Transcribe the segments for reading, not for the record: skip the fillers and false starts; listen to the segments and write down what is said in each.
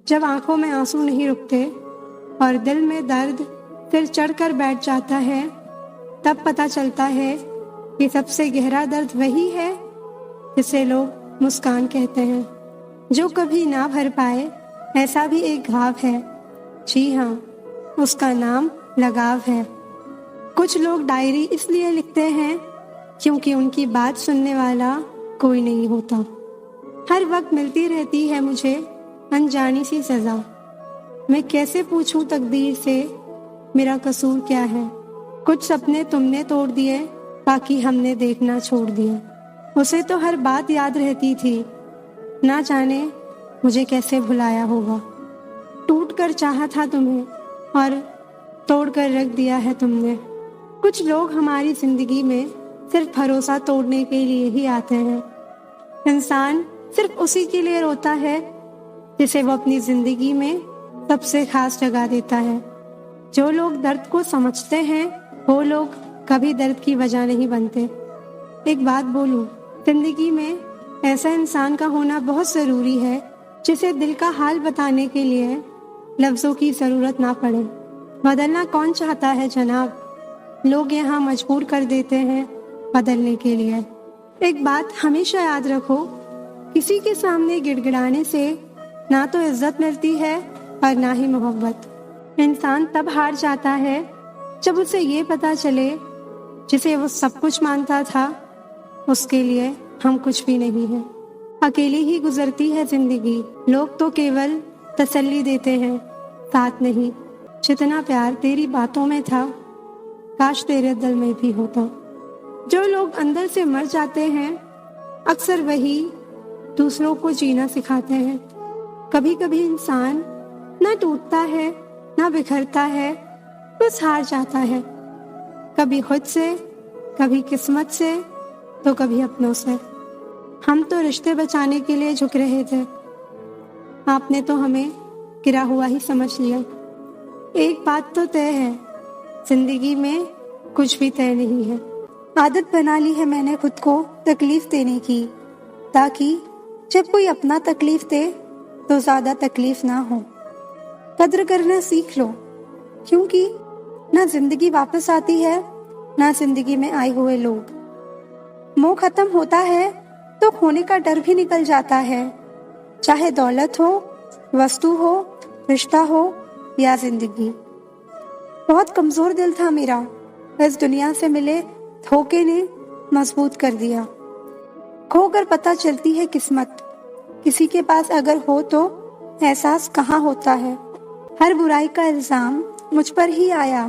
जब आंखों में आंसू नहीं रुकते और दिल में दर्द सिर चढ़कर बैठ जाता है, तब पता चलता है कि सबसे गहरा दर्द वही है जिसे लोग मुस्कान कहते हैं, जो कभी ना भर पाए ऐसा भी एक घाव है। जी हाँ, उसका नाम लगाव है। कुछ लोग डायरी इसलिए लिखते हैं क्योंकि उनकी बात सुनने वाला कोई नहीं होता। हर वक्त मिलती रहती है मुझे अनजानी सी सजा। मैं कैसे पूछूं तकदीर से मेरा कसूर क्या है। कुछ सपने तुमने तोड़ दिए, बाकी हमने देखना छोड़ दिया। उसे तो हर बात याद रहती थी, ना जाने मुझे कैसे भुलाया होगा। टूट कर चाहा था तुम्हें और तोड़ कर रख दिया है तुमने। कुछ लोग हमारी जिंदगी में सिर्फ भरोसा तोड़ने के लिए ही आते हैं। इंसान सिर्फ उसी के लिए रोता है जिसे वो अपनी जिंदगी में सबसे खास जगह देता है। जो लोग दर्द को समझते हैं वो लोग कभी दर्द की वजह नहीं बनते। एक बात बोलूं, जिंदगी में ऐसा इंसान का होना बहुत जरूरी है जिसे दिल का हाल बताने के लिए लफ्जों की जरूरत ना पड़े। बदलना कौन चाहता है जनाब, लोग यहाँ मजबूर कर देते हैं बदलने के लिए। एक बात हमेशा याद रखो, किसी के सामने गिड़गिड़ाने से ना तो इज्जत मिलती है और ना ही मोहब्बत। इंसान तब हार जाता है जब उसे ये पता चले जिसे वो सब कुछ मानता था उसके लिए हम कुछ भी नहीं हैं। अकेली ही गुजरती है जिंदगी, लोग तो केवल तसल्ली देते हैं, साथ नहीं। जितना प्यार तेरी बातों में था काश तेरे दिल में भी होता। जो लोग अंदर से मर जाते हैं अक्सर वही दूसरों को जीना सिखाते हैं। कभी कभी इंसान ना टूटता है ना बिखरता है, बस हार जाता है। कभी खुद से, कभी किस्मत से, तो कभी अपनों से। हम तो रिश्ते बचाने के लिए झुक रहे थे, आपने तो हमें गिरा हुआ ही समझ लिया। एक बात तो तय है, जिंदगी में कुछ भी तय नहीं है। आदत बना ली है मैंने खुद को तकलीफ देने की, ताकि जब कोई अपना तकलीफ दे तो ज्यादा तकलीफ ना हो। कद्र करना सीख लो, क्योंकि ना जिंदगी वापस आती है ना जिंदगी में आए हुए लोग। मोह खत्म होता है तो खोने का डर भी निकल जाता है, चाहे दौलत हो, वस्तु हो, रिश्ता हो या जिंदगी। बहुत कमजोर दिल था मेरा, इस दुनिया से मिले धोखे ने मजबूत कर दिया। खोकर पता चलती है किस्मत, किसी के पास अगर हो तो एहसास कहाँ होता है। हर बुराई का इल्जाम मुझ पर ही आया,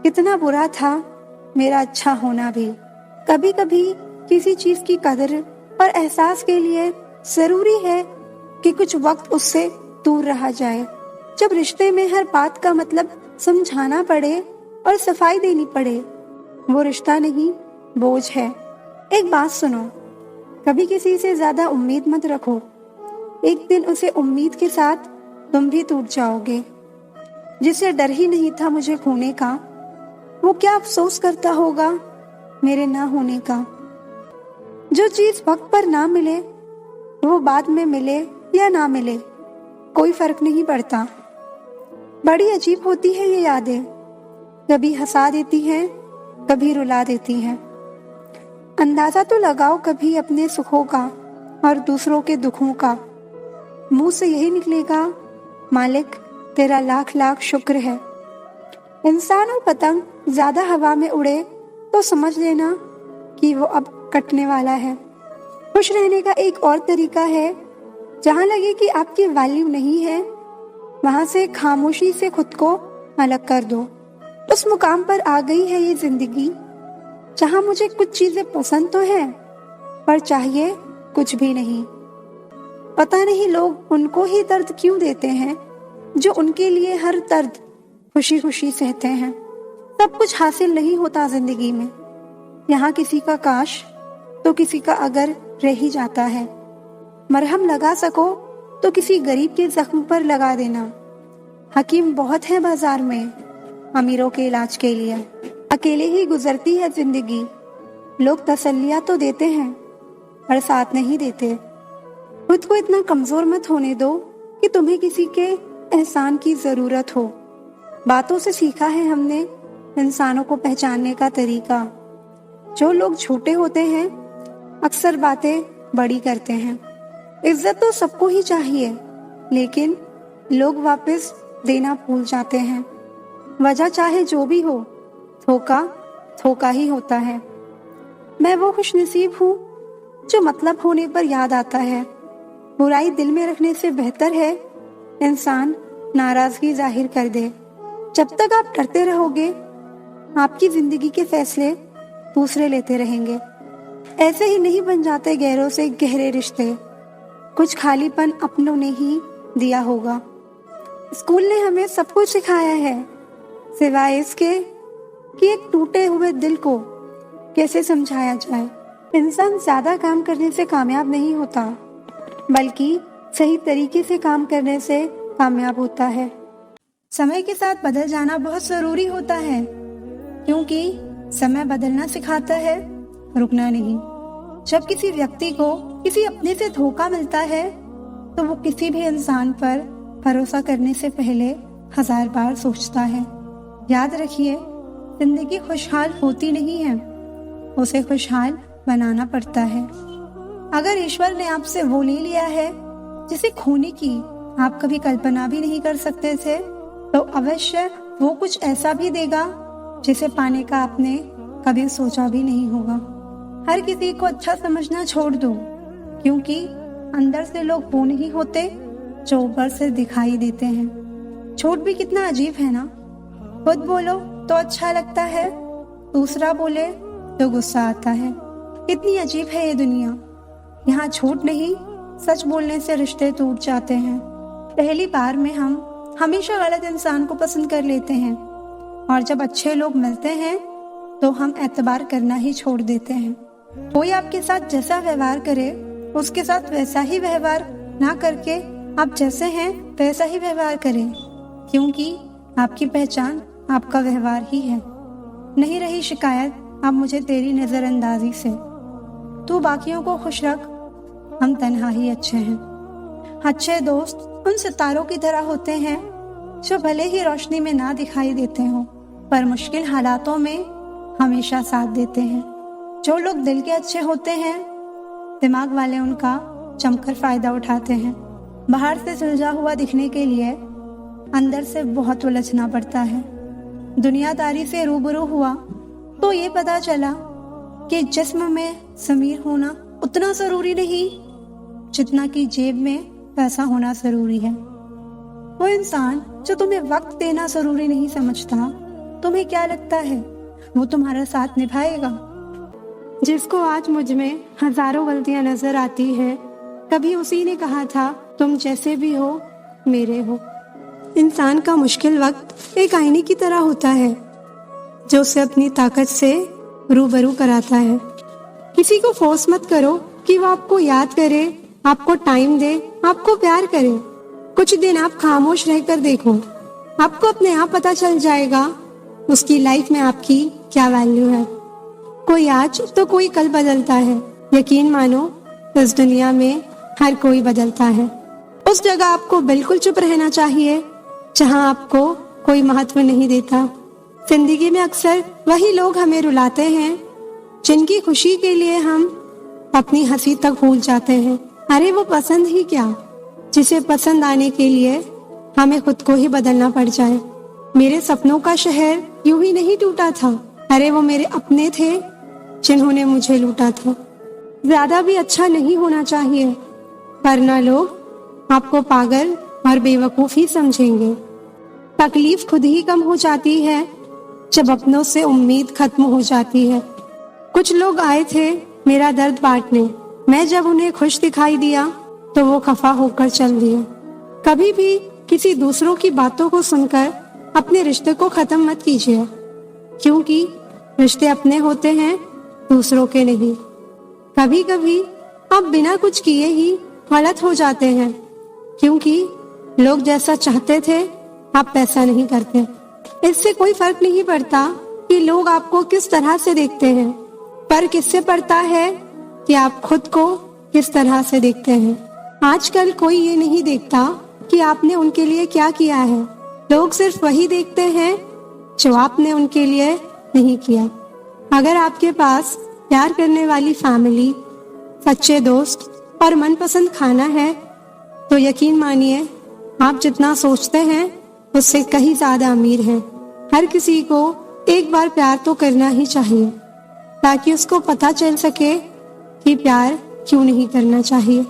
कितना बुरा था मेरा अच्छा होना भी। कभी कभी किसी चीज की कदर और एहसास के लिए जरूरी है कि कुछ वक्त उससे दूर रहा जाए। जब रिश्ते में हर बात का मतलब समझाना पड़े और सफाई देनी पड़े, वो रिश्ता नहीं बोझ है। एक बात सुनो, कभी किसी से ज्यादा उम्मीद मत रखो, एक दिन उसे उम्मीद के साथ तुम भी टूट जाओगे। जिसे डर ही नहीं था मुझे खोने का, वो क्या अफसोस करता होगा मेरे ना होने का। जो चीज वक्त पर ना मिले वो बाद में मिले या ना मिले कोई फर्क नहीं पड़ता। बड़ी अजीब होती है ये यादें, कभी हंसा देती हैं कभी रुला देती हैं। अंदाजा तो लगाओ कभी अपने सुखों का और दूसरों के दुखों का। मुंह से यही निकलेगा, मालिक तेरा लाख लाख शुक्र है। इंसान और पतंग ज्यादा हवा में उड़े तो समझ लेना कि वो अब कटने वाला है। खुश रहने का एक और तरीका है, जहाँ लगे कि आपकी वैल्यू नहीं है वहां से खामोशी से खुद को अलग कर दो। उस मुकाम पर आ गई है ये जिंदगी जहाँ मुझे कुछ चीजें पसंद तो हैं पर चाहिए कुछ भी नहीं। पता नहीं लोग उनको ही दर्द क्यों देते हैं जो उनके लिए हर दर्द खुशी खुशी सहते हैं। सब कुछ हासिल नहीं होता जिंदगी में, यहाँ किसी का काश तो किसी का अगर रह ही जाता है। मरहम लगा सको तो किसी गरीब के जख्म पर लगा देना। हकीम बहुत है बाजार में अमीरों के इलाज के लिए। अकेले ही गुजरती है जिंदगी, लोग तसल्लियां तो देते हैं पर साथ नहीं देते। खुद को इतना कमजोर मत होने दो कि तुम्हें किसी के एहसान की जरूरत हो। बातों से सीखा है हमने इंसानों को पहचानने का तरीका। जो लोग छोटे होते हैं अक्सर बातें बड़ी करते हैं। इज्जत तो सबको ही चाहिए, लेकिन लोग वापस देना भूल जाते हैं। वजह चाहे जो भी हो, धोखा धोखा ही होता है। मैं वो खुशनसीब हूँ जो मतलब होने पर याद आता है। बुराई दिल में रखने से बेहतर है इंसान नाराजगी जाहिर कर दे। जब तक आप डरते रहोगे, आपकी जिंदगी के फैसले दूसरे लेते रहेंगे। ऐसे ही नहीं बन जाते गहरों से गहरे रिश्ते। कुछ खालीपन अपनों ने ही दिया होगा। स्कूल ने हमें सब कुछ सिखाया है, सिवाय इसके कि एक टूटे हुए दिल को कैसे समझाया जाए। इंसान ज्यादा काम करने से कामयाब नहीं होता, बल्कि सही तरीके से काम करने से कामयाब होता है। समय के साथ बदल जाना बहुत जरूरी होता है, क्योंकि समय बदलना सिखाता है, रुकना नहीं। जब किसी व्यक्ति को किसी अपने से धोखा मिलता है, तो वो किसी भी इंसान पर भरोसा करने से पहले 1000 बार सोचता है। याद रखिए, जिंदगी खुशहाल होती नहीं है, उसे खुशहाल बनाना पड़ता है। अगर ईश्वर ने आपसे वो ले लिया है जिसे खोने की आप कभी कल्पना भी नहीं कर सकते थे, तो अवश्य वो कुछ ऐसा भी देगा जिसे पाने का आपने कभी सोचा भी नहीं होगा। हर किसी को अच्छा समझना छोड़ दो, क्योंकि अंदर से लोग वो नहीं होते जो ऊपर से दिखाई देते हैं। झूठ भी कितना अजीब है ना। खुद बोलो तो अच्छा लगता है, दूसरा बोले तो गुस्सा आता है। कितनी अजीब है ये दुनिया। यहाँ झूठ नहीं, सच बोलने से रिश्ते टूट जाते हैं। पहली बार में हम हमेशा गलत इंसान को पसंद कर लेते हैं, और जब अच्छे लोग मिलते हैं तो हम एतबार करना ही छोड़ देते हैं। कोई आपके साथ जैसा व्यवहार करे, उसके साथ वैसा ही व्यवहार ना करके आप जैसे हैं वैसा ही व्यवहार करें, क्योंकि आपकी पहचान आपका व्यवहार ही है। नहीं रही शिकायत अब मुझे तेरी नजरअंदाजी से। तू बाकियों को खुश रख, हम तन्हा ही अच्छे हैं। अच्छे दोस्त उन सितारों की तरह होते हैं जो भले ही रोशनी में ना दिखाई देते हो, पर मुश्किल हालातों में हमेशा साथ देते हैं। जो लोग दिल के अच्छे होते हैं, दिमाग वाले उनका जमकर फायदा उठाते हैं। बाहर से सुलझा हुआ दिखने के लिए अंदर से बहुत उलझना पड़ता है। दुनियादारी से रूबरू हुआ तो ये पता चला कि जिस्म में ज़मीर होना उतना जरूरी नहीं जितना कि जेब में पैसा होना जरूरी है। वो इंसान जो तुम्हें वक्त देना जरूरी नहीं समझता, तुम्हें क्या लगता है वो तुम्हारा साथ निभाएगा? जिसको आज मुझ में हजारों गलतियां नजर आती है, कभी उसी ने कहा था तुम जैसे भी हो मेरे हो। इंसान का मुश्किल वक्त एक आईने की तरह होता है जो उसे अपनी ताकत से रूबरू कराता है। किसी को फोर्स मत करो कि वो आपको याद करे, आपको टाइम दे, आपको प्यार करे। कुछ दिन आप खामोश रहकर देखो, आपको अपने आप पता चल जाएगा उसकी लाइफ में आपकी क्या वैल्यू है। कोई आज तो कोई कल बदलता है। यकीन मानो, इस दुनिया में हर कोई बदलता है। उस जगह आपको बिल्कुल चुप रहना चाहिए जहां आपको कोई महत्व नहीं देता। जिंदगी में अक्सर वही लोग हमें रुलाते हैं जिनकी खुशी के लिए हम अपनी हंसी तक भूल जाते हैं। अरे वो पसंद ही क्या, जिसे पसंद आने के लिए हमें खुद को ही बदलना पड़ जाए। मेरे सपनों का शहर यूं ही नहीं टूटा था। अरे वो मेरे अपने थे जिन्होंने मुझे लूटा था। ज्यादा भी अच्छा नहीं होना चाहिए, वरना लोग आपको पागल और बेवकूफ ही समझेंगे। तकलीफ खुद ही कम हो जाती है जब अपनों से उम्मीद खत्म हो जाती है। कुछ लोग आए थे मेरा दर्द बांटने, मैं जब उन्हें खुश दिखाई दिया तो वो खफा होकर चल दिए। कभी भी किसी दूसरों की बातों को सुनकर अपने रिश्ते को खत्म मत कीजिए, क्योंकि रिश्ते अपने होते हैं, दूसरों के नहीं। कभी कभी आप बिना कुछ किए ही गलत हो जाते हैं, क्योंकि लोग जैसा चाहते थे आप पैसा नहीं करते। इससे कोई फर्क नहीं पड़ता कि लोग आपको किस तरह से देखते हैं, पर किससे पड़ता है कि आप खुद को किस तरह से देखते हैं। आजकल कोई ये नहीं देखता कि आपने उनके लिए क्या किया है। लोग सिर्फ वही देखते हैं जो आपने उनके लिए नहीं किया। अगर आपके पास प्यार करने वाली फैमिली, सच्चे दोस्त और मनपसंद खाना है तो यकीन मानिए आप जितना सोचते हैं उससे कहीं ज्यादा अमीर हैं। हर किसी को एक बार प्यार तो करना ही चाहिए ताकि उसको पता चल सके कि प्यार क्यों नहीं करना चाहिए।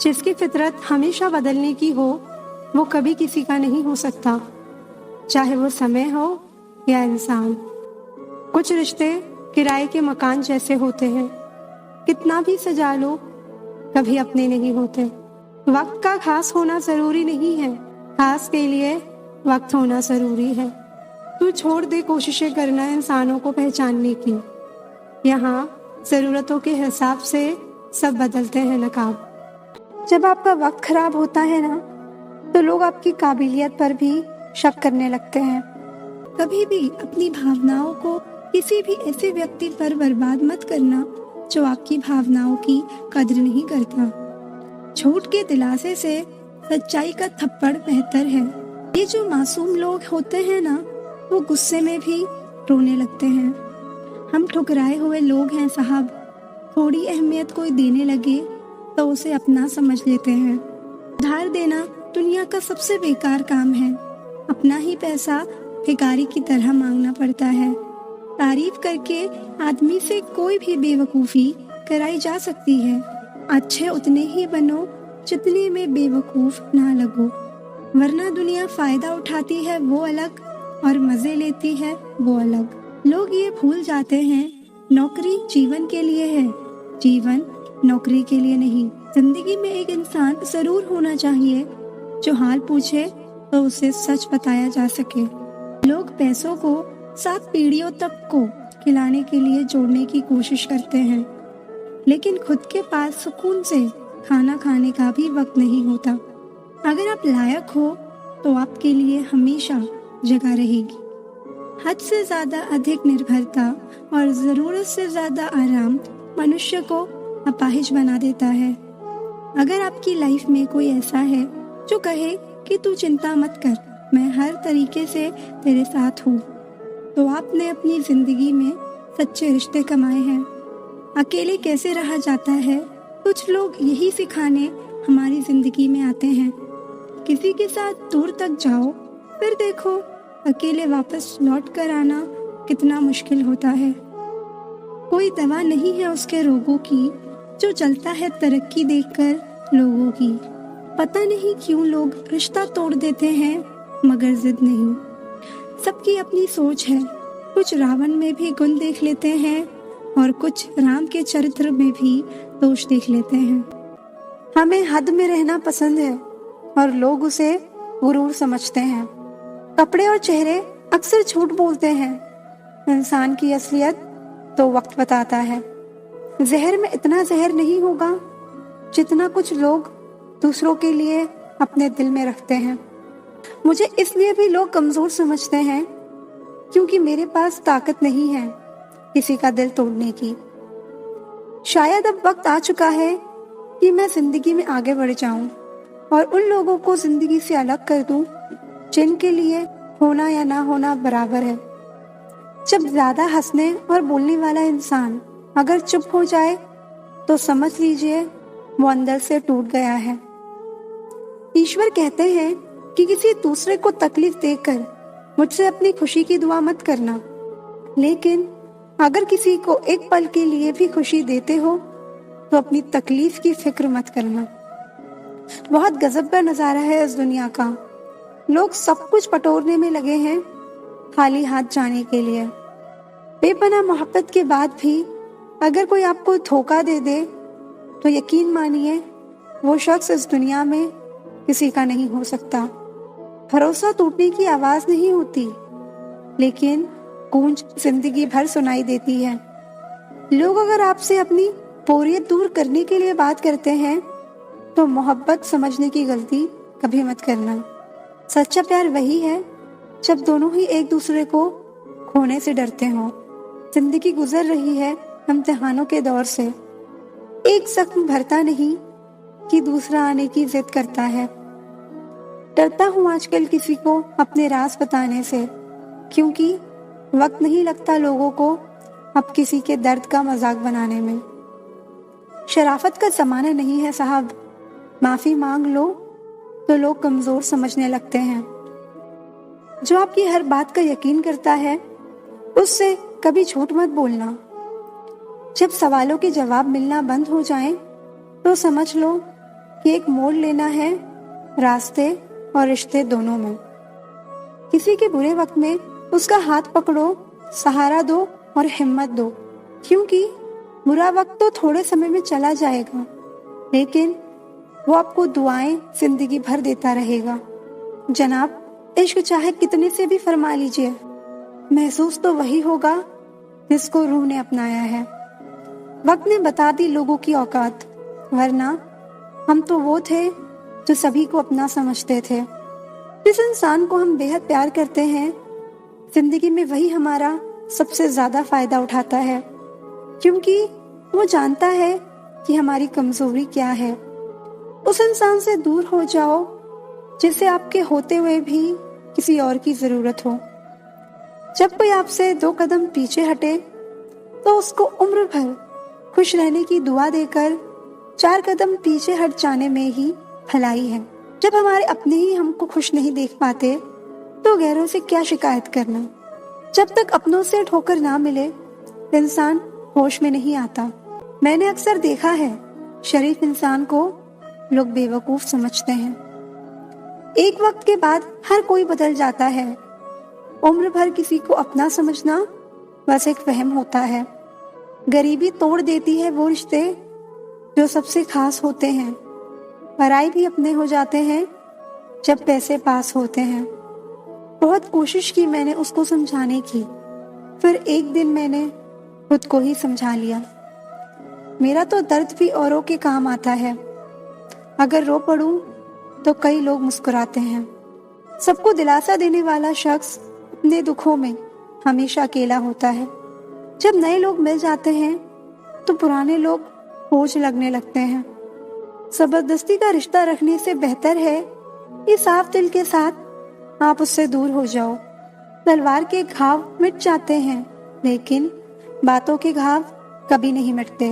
जिसकी फितरत हमेशा बदलने की हो वो कभी किसी का नहीं हो सकता, चाहे वो समय हो या इंसान। कुछ रिश्ते किराए के मकान जैसे होते हैं, कितना भी सजा लो कभी अपने नहीं होते। वक्त का खास होना जरूरी नहीं है, खास के लिए वक्त होना जरूरी है। तू छोड़ दे कोशिशें करना इंसानों को पहचानने की। यहाँ जरूरतों के हिसाब से सब बदलते हैं नकाब। जब आपका वक्त खराब होता है ना तो लोग आपकी काबिलियत पर भी शक करने लगते हैं। कभी भी अपनी भावनाओं को किसी भी ऐसे व्यक्ति पर बर्बाद मत करना जो आपकी भावनाओं की कद्र नहीं करता। झूठ के दिलासे से सच्चाई का थप्पड़ बेहतर है। ये जो मासूम लोग होते हैं ना वो गुस्से में भी रोने लगते हैं। हम ठुकराए हुए लोग हैं साहब, थोड़ी अहमियत कोई देने लगे तो उसे अपना समझ लेते हैं। उधार देना दुनिया का सबसे बेकार काम है। अपना ही पैसा भिखारी की तरह मांगना पड़ता है। तारीफ करके आदमी से कोई भी बेवकूफ़ी कराई जा सकती है। अच्छे उतने ही बनो जितने में बेवकूफ़ ना लगो, वरना दुनिया फायदा उठाती है वो अलग और मज़े लेती है वो अलग। लोग ये भूल जाते हैं नौकरी जीवन के लिए है, जीवन नौकरी के लिए नहीं। जिंदगी में एक इंसान जरूर होना चाहिए जो हाल पूछे तो उसे सच बताया जा सके। लोग पैसों को 7 पीढ़ियों तक को खिलाने के लिए जोड़ने की कोशिश करते हैं, लेकिन खुद के पास सुकून से खाना खाने का भी वक्त नहीं होता। अगर आप लायक हो तो आपके लिए हमेशा जगह रहेगी। हद से ज्यादा अधिक निर्भरता और जरूरत से ज्यादा आराम मनुष्य को अपाहिज बना देता है। अगर आपकी लाइफ में कोई ऐसा है जो कहे कि तू चिंता मत कर, मैं हर तरीके से तेरे साथ हूँ, तो आपने अपनी जिंदगी में सच्चे रिश्ते कमाए हैं। अकेले कैसे रहा जाता है, कुछ लोग यही सिखाने हमारी जिंदगी में आते हैं। किसी के साथ दूर तक जाओ, फिर देखो अकेले वापस लौट कर आना कितना मुश्किल होता है। कोई दवा नहीं है उसके रोगों की जो चलता है तरक्की देखकर लोगों की। पता नहीं क्यों लोग रिश्ता तोड़ देते हैं मगर जिद नहीं। सबकी अपनी सोच है, कुछ रावण में भी गुण देख लेते हैं और कुछ राम के चरित्र में भी दोष देख लेते हैं। हमें हद में रहना पसंद है और लोग उसे गुरूर समझते हैं। कपड़े और चेहरे अक्सर झूठ बोलते हैं, इंसान की असलियत तो वक्त बताता है। जहर में इतना जहर नहीं होगा जितना कुछ लोग दूसरों के लिए अपने दिल में रखते हैं। मुझे इसलिए भी लोग कमजोर समझते हैं क्योंकि मेरे पास ताकत नहीं है किसी का दिल तोड़ने की। शायद अब वक्त आ चुका है कि मैं जिंदगी में आगे बढ़ जाऊं और उन लोगों को जिंदगी से अलग कर दूं जिनके लिए होना या ना होना बराबर है। जब ज्यादा हंसने और बोलने वाला इंसान अगर चुप हो जाए तो समझ लीजिए वो अंदर से टूट गया है। ईश्वर कहते हैं कि किसी दूसरे को तकलीफ देकर मुझसे अपनी खुशी की दुआ मत करना, लेकिन अगर किसी को एक पल के लिए भी खुशी देते हो तो अपनी तकलीफ की फिक्र मत करना। बहुत गजब का नजारा है इस दुनिया का। लोग सब कुछ बटोरने में लगे हैं खाली हाथ जाने के लिए। बेपनाह मोहब्बत के बाद भी अगर कोई आपको धोखा दे दे तो यकीन मानिए वो शख्स इस दुनिया में किसी का नहीं हो सकता। भरोसा टूटने की आवाज नहीं होती, लेकिन गूंज जिंदगी भर सुनाई देती है। लोग अगर आपसे अपनी बोरियत दूर करने के लिए बात करते हैं तो मोहब्बत समझने की गलती कभी मत करना। सच्चा प्यार वही है जब दोनों ही एक दूसरे को खोने से डरते हों। जिंदगी गुजर रही है इम्तिहानों के दौर से। एक जख्म भरता नहीं कि दूसरा आने की जिद करता है। डरता हूँ आजकल किसी को अपने राज बताने से, क्योंकि वक्त नहीं लगता लोगों को अब किसी के दर्द का मजाक बनाने में। शराफत का जमाना नहीं है साहब, माफी मांग लो तो लोग कमजोर समझने लगते हैं। जो आपकी हर बात का यकीन करता है उससे कभी झूठ मत बोलना। जब सवालों के जवाब मिलना बंद हो जाएं, तो समझ लो कि एक मोड़ लेना है रास्ते और रिश्ते दोनों में। किसी के बुरे वक्त में उसका हाथ पकड़ो, सहारा दो और हिम्मत दो, क्योंकि बुरा वक्त तो थोड़े समय में चला जाएगा, लेकिन वो आपको दुआएं जिंदगी भर देता रहेगा। जनाब, इश्क चाहे कितने से भी फरमा लीजिए, महसूस तो वही होगा जिसको रूह ने अपनाया है। वक्त ने बता दी लोगों की औकात, वरना हम तो वो थे जो सभी को अपना समझते थे। जिस इंसान को हम बेहद प्यार करते हैं, जिंदगी में वही हमारा सबसे ज्यादा फायदा उठाता है, क्योंकि वो जानता है कि हमारी कमजोरी क्या है। उस इंसान से दूर हो जाओ जिसे आपके होते हुए भी किसी और की जरूरत हो। जब कोई आपसे 2 कदम पीछे हटे तो उसको उम्र भर खुश रहने की दुआ देकर 4 कदम पीछे हट जाने में ही भलाई है। जब हमारे अपने ही हमको खुश नहीं देख पाते तो गैरों से क्या शिकायत करना। जब तक अपनों से ठोकर ना मिले इंसान होश में नहीं आता। मैंने अक्सर देखा है, शरीफ इंसान को लोग बेवकूफ समझते हैं। एक वक्त के बाद हर कोई बदल जाता है। उम्र भर किसी को अपना समझना बस एक वहम होता है। गरीबी तोड़ देती है वो रिश्ते जो सबसे खास होते हैं। पराई भी अपने हो जाते हैं जब पैसे पास होते हैं। बहुत कोशिश की मैंने उसको समझाने की, फिर एक दिन मैंने खुद को ही समझा लिया। मेरा तो दर्द भी औरों के काम आता है। अगर रो पड़ूं तो कई लोग मुस्कुराते हैं। सबको दिलासा देने वाला शख्स अपने दुखों में हमेशा अकेला होता है। जब नए लोग मिल जाते हैं तो पुराने लोग बोझ लगने लगते हैं। जबरदस्ती का रिश्ता रखने से बेहतर है कि साफ दिल के साथ आप उससे दूर हो जाओ। तलवार के घाव मिट जाते हैं, लेकिन बातों के घाव कभी नहीं मिटते।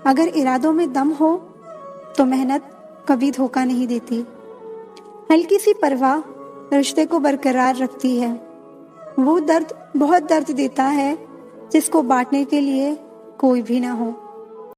अगर इरादों में दम हो तो मेहनत कभी धोखा नहीं देती। हल्की सी परवाह रिश्ते को बरकरार रखती है। वो दर्द बहुत दर्द देता है जिसको बांटने के लिए कोई भी ना हो।